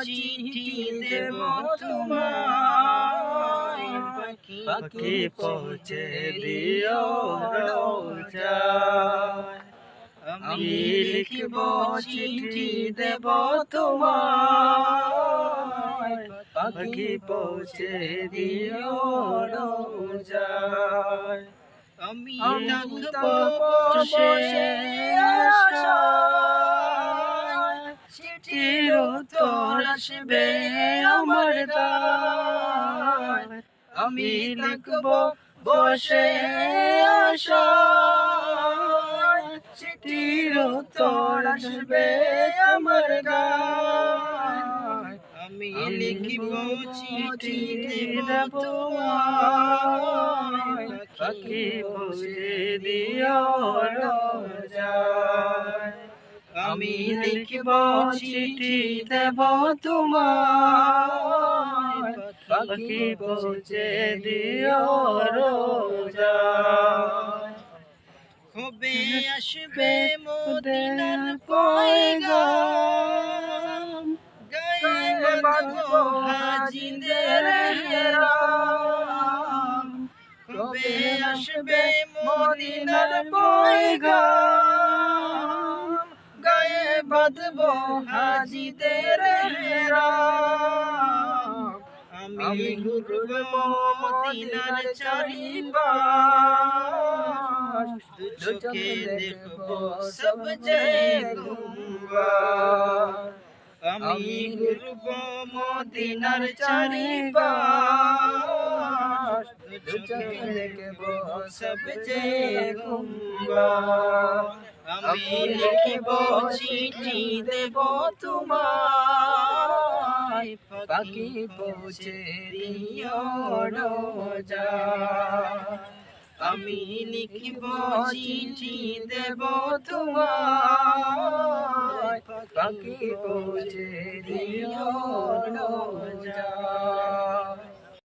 চিঠি দেব তোমায়, পাখি পৌঁছে দিও রোজায়। আমি লিখব চিঠি দেব তোমায়, পাখি পৌঁছে দিও রোজায়। আমি থাকব বসে আশায়, চিঠির উত্তর আসবে আমার দ্বারে। আমি থাকব বসে আশায়, চিঠির উত্তর আসবে আমার দ্বারে। আমি লিখিব চিঠি দেব তোমায়, পাখি পৌঁছে দিও রোজায়। আমি লিখিব চিঠি দেব তোমায়, পাখি পৌঁছে দিও রোজায়। কবে আসবে মদিনার পয়গাম, গায়ে বাঁধব হাজিদের হেরাম। কবে আসবে মদিনার পয়গাম, গায়ে বাঁধব হাজিদের হেরাম। আমি ঘুরব মদিনার চারিপাশ, দু চোখে দেখব সবজে গুম্বার। আমি ঘুরব মদিনার চারিপাশ, দু চোখে দেখব সবজে গুম্বার। আমি লিখিব চিঠি দেব তোমায়, পাখি পৌঁছে দিও রোজায়। আমি লিখিব চিঠি দেব তোমায়, পাখি পৌঁছে দিও রোজায়।